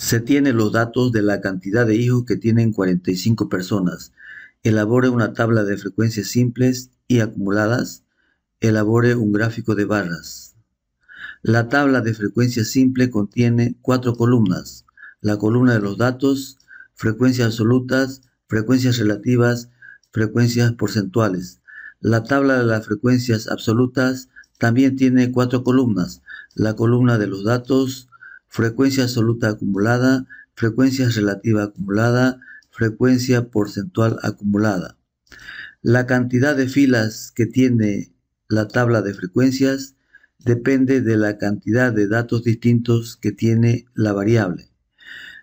Se tienen los datos de la cantidad de hijos que tienen 45 personas. Elabore una tabla de frecuencias simples y acumuladas. Elabore un gráfico de barras. La tabla de frecuencia simple contiene 4 columnas. La columna de los datos, frecuencias absolutas, frecuencias relativas, frecuencias porcentuales. La tabla de las frecuencias absolutas también tiene 4 columnas. La columna de los datos, frecuencia absoluta acumulada, frecuencia relativa acumulada, frecuencia porcentual acumulada. La cantidad de filas que tiene la tabla de frecuencias depende de la cantidad de datos distintos que tiene la variable.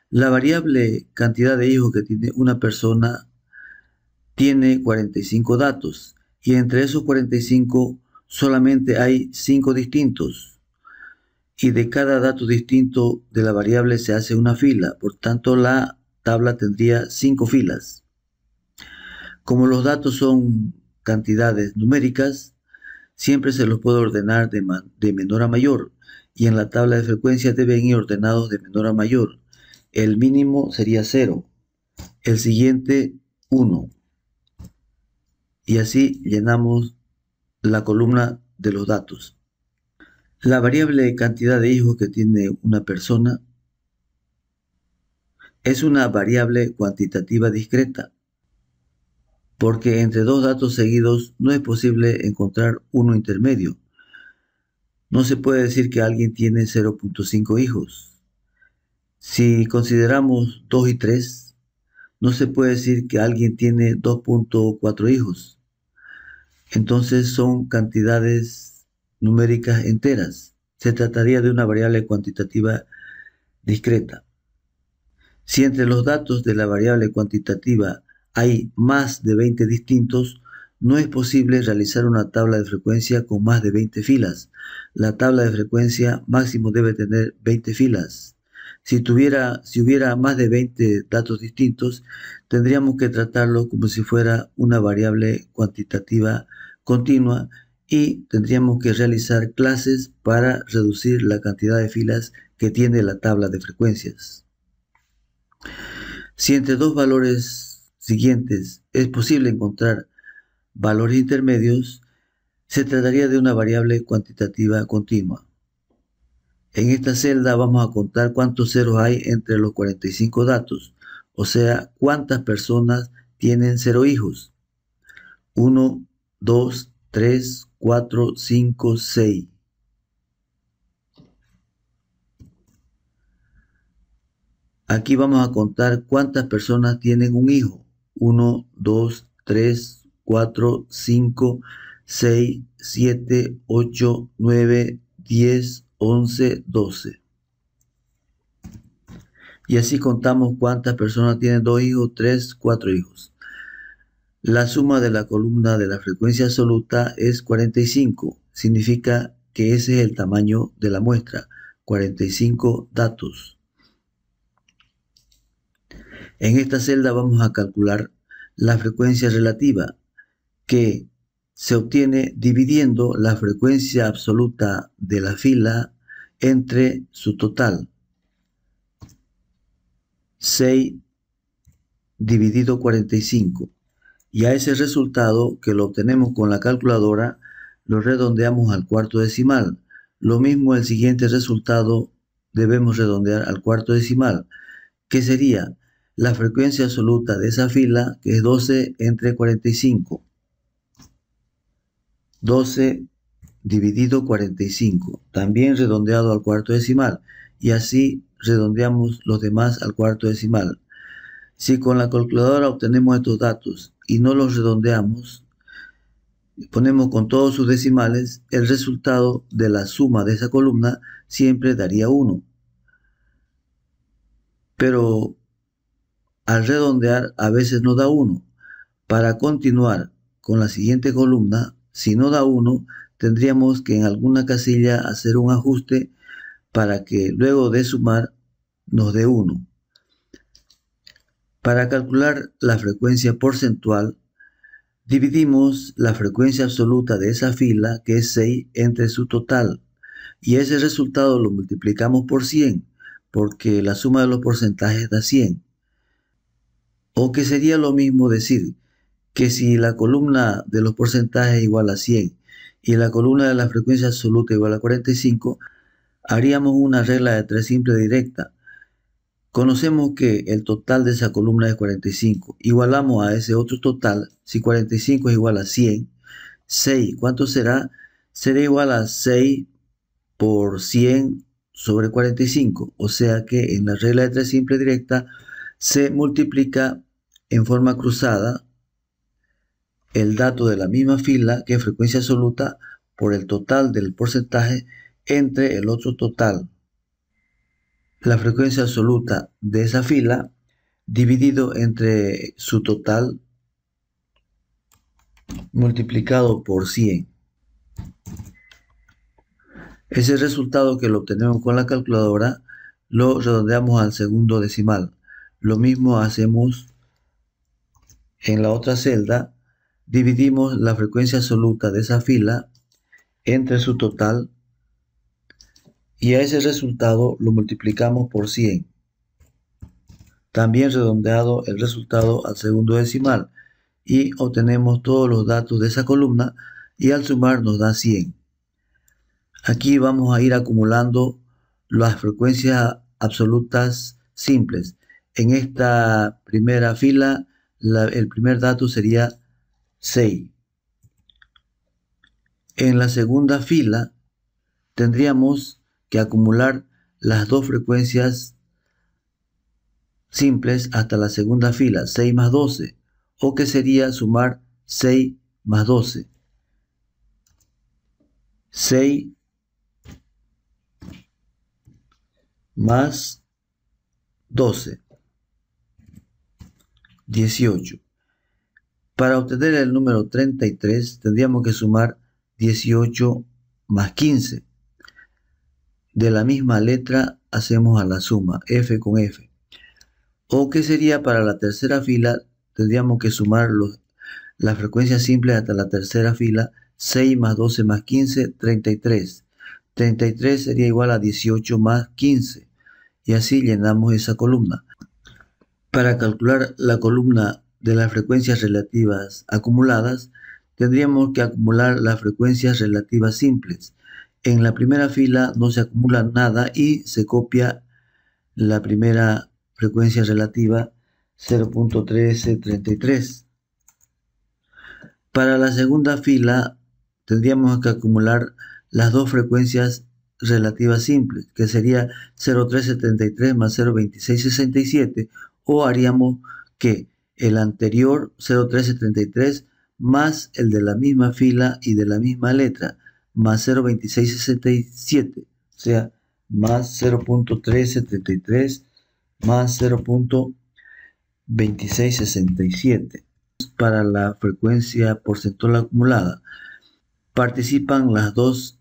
La variable cantidad de hijos que tiene una persona tiene 45 datos y entre esos 45 solamente hay 5 distintos. Y de cada dato distinto de la variable se hace una fila, por tanto la tabla tendría 5 filas. Como los datos son cantidades numéricas, siempre se los puede ordenar de menor a mayor, y en la tabla de frecuencias deben ir ordenados de menor a mayor. El mínimo sería 0, el siguiente 1, y así llenamos la columna de los datos. La variable cantidad de hijos que tiene una persona es una variable cuantitativa discreta, porque entre dos datos seguidos no es posible encontrar uno intermedio. No se puede decir que alguien tiene 0.5 hijos. Si consideramos 2 y 3, no se puede decir que alguien tiene 2.4 hijos. Entonces son cantidades numéricas enteras. Se trataría de una variable cuantitativa discreta. Si entre los datos de la variable cuantitativa hay más de 20 distintos, no es posible realizar una tabla de frecuencia con más de 20 filas. La tabla de frecuencia máximo debe tener 20 filas. Si hubiera más de 20 datos distintos, tendríamos que tratarlo como si fuera una variable cuantitativa continua y tendríamos que realizar clases para reducir la cantidad de filas que tiene la tabla de frecuencias. Si entre dos valores siguientes es posible encontrar valores intermedios, se trataría de una variable cuantitativa continua. En esta celda vamos a contar cuántos ceros hay entre los 45 datos, o sea, cuántas personas tienen 0 hijos. 1, 2, 3, 4, 5, 6. Aquí vamos a contar cuántas personas tienen un hijo. 1, 2, 3, 4, 5, 6, 7, 8, 9, 10, 11, 12. Y así contamos cuántas personas tienen 2 hijos, 3, 4 hijos. La suma de la columna de la frecuencia absoluta es 45. Significa que ese es el tamaño de la muestra. 45 datos. En esta celda vamos a calcular la frecuencia relativa, que se obtiene dividiendo la frecuencia absoluta de la fila entre su total. 6 dividido 45. Y a ese resultado, que lo obtenemos con la calculadora, lo redondeamos al cuarto decimal. Lo mismo el siguiente resultado debemos redondear al cuarto decimal, que sería la frecuencia absoluta de esa fila, que es 12 entre 45. 12 dividido 45, también redondeado al cuarto decimal, y así redondeamos los demás al cuarto decimal. Si con la calculadora obtenemos estos datos y no los redondeamos, ponemos con todos sus decimales, el resultado de la suma de esa columna siempre daría 1. Pero al redondear a veces no da 1. Para continuar con la siguiente columna, si no da 1, tendríamos que en alguna casilla hacer un ajuste para que luego de sumar nos dé 1. Para calcular la frecuencia porcentual, dividimos la frecuencia absoluta de esa fila, que es 6, entre su total, y ese resultado lo multiplicamos por 100 porque la suma de los porcentajes da 100. O que sería lo mismo decir que si la columna de los porcentajes es igual a 100 y la columna de la frecuencia absoluta igual a 45, haríamos una regla de 3 simple directa. Conocemos que el total de esa columna es 45. Igualamos a ese otro total. Si 45 es igual a 100, 6, ¿cuánto será? Será igual a 6 por 100 sobre 45. O sea que en la regla de 3 simple directa se multiplica en forma cruzada el dato de la misma fila, que es frecuencia absoluta, por el total del porcentaje entre el otro total, la frecuencia absoluta de esa fila, dividido entre su total multiplicado por 100. Ese resultado que lo obtenemos con la calculadora lo redondeamos al segundo decimal. Lo mismo hacemos en la otra celda. Dividimos la frecuencia absoluta de esa fila entre su total y a ese resultado lo multiplicamos por 100. También redondeado el resultado al segundo decimal y obtenemos todos los datos de esa columna y al sumar nos da 100. Aquí vamos a ir acumulando las frecuencias absolutas simples. En esta primera fila el primer dato sería 6. En la segunda fila tendríamos que acumular las dos frecuencias simples hasta la segunda fila, 6 más 12, o que sería sumar 6 más 12. 6 más 12, 18. Para obtener el número 33 tendríamos que sumar 18 más 15. De la misma letra hacemos a la suma, F con F. O que sería para la tercera fila, tendríamos que sumar las frecuencias simples hasta la tercera fila, 6 más 12 más 15, 33. 33 sería igual a 18 más 15. Y así llenamos esa columna. Para calcular la columna de las frecuencias relativas acumuladas, tendríamos que acumular las frecuencias relativas simples. En la primera fila no se acumula nada y se copia la primera frecuencia relativa 0.1333. Para la segunda fila tendríamos que acumular las dos frecuencias relativas simples, que sería 0.373 más 0.2667, o haríamos que el anterior 0.1333 más el de la misma fila y de la misma letra, más 0.2667, o sea, más 0.1333 más 0.2667. Para la frecuencia porcentual acumulada, participan las dos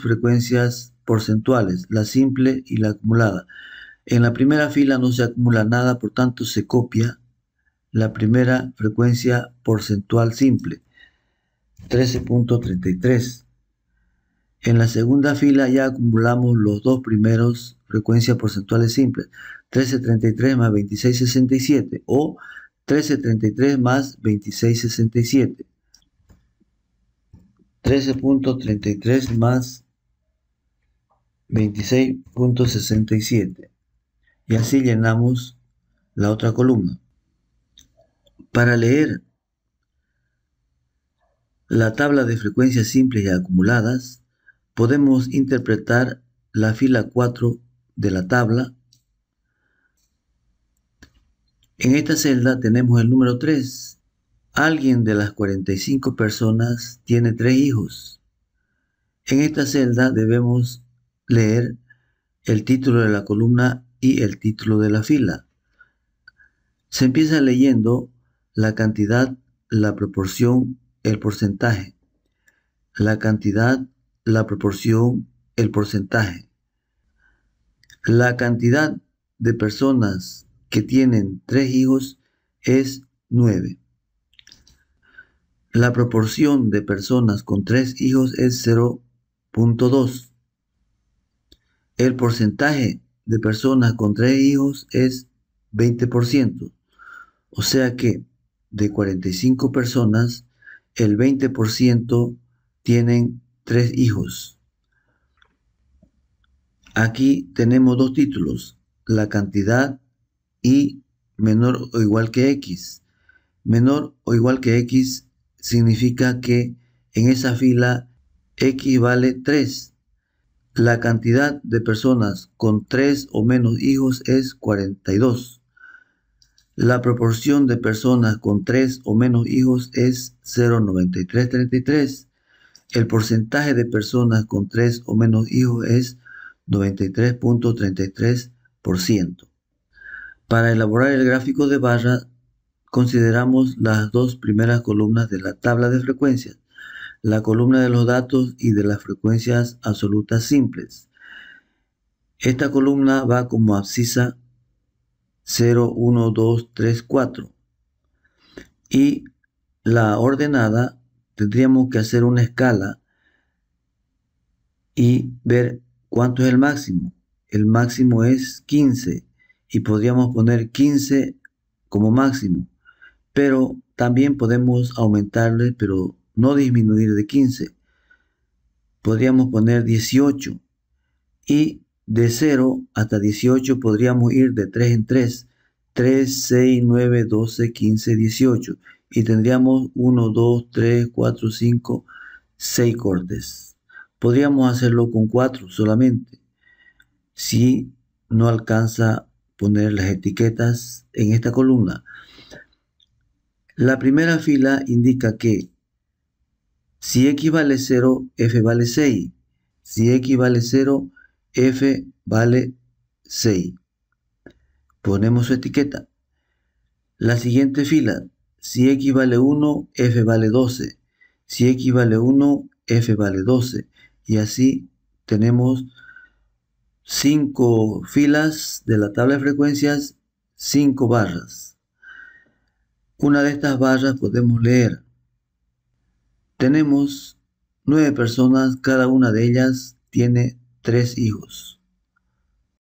frecuencias porcentuales, la simple y la acumulada. En la primera fila no se acumula nada, por tanto se copia la primera frecuencia porcentual simple, 13.33. En la segunda fila ya acumulamos los dos primeros frecuencias porcentuales simples, 1333 más 2667 o 1333 más 2667. 13.33 más 26.67. Y así llenamos la otra columna. Para leer la tabla de frecuencias simples y acumuladas, podemos interpretar la fila 4 de la tabla. En esta celda tenemos el número 3. Alguien de las 45 personas tiene 3 hijos. En esta celda debemos leer el título de la columna y el título de la fila. Se empieza leyendo la cantidad, la proporción, el porcentaje. La cantidad, la proporción, el porcentaje. La cantidad de personas que tienen 3 hijos es 9. La proporción de personas con 3 hijos es 0.2. El porcentaje de personas con 3 hijos es 20%. O sea que de 45 personas, el 20% tienen 3 hijos. Aquí tenemos dos títulos, la cantidad y menor o igual que X. Menor o igual que X significa que en esa fila X vale 3. La cantidad de personas con 3 o menos hijos es 42. La proporción de personas con 3 o menos hijos es 0,9333. El porcentaje de personas con 3 o menos hijos es 93.33%. Para elaborar el gráfico de barra, consideramos las dos primeras columnas de la tabla de frecuencias, la columna de los datos y de las frecuencias absolutas simples. Esta columna va como abscisa 0, 1, 2, 3, 4. Y la ordenada tendríamos que hacer una escala y ver cuánto es el máximo. El máximo es 15 y podríamos poner 15 como máximo, pero también podemos aumentarle, pero no disminuir de 15. Podríamos poner 18 y de 0 hasta 18 podríamos ir de 3 en 3. 3, 6, 9, 12, 15, 18. Y tendríamos 1, 2, 3, 4, 5, 6 cortes. Podríamos hacerlo con 4 solamente, si no alcanza poner las etiquetas en esta columna. La primera fila indica que si X vale 0, F vale 6. Si X vale 0, F vale 6. Ponemos su etiqueta. La siguiente fila, si X vale 1, F vale 12. Si X vale 1, F vale 12. Y así tenemos 5 filas de la tabla de frecuencias, 5 barras. Una de estas barras podemos leer. Tenemos 9 personas, cada una de ellas tiene 3 hijos.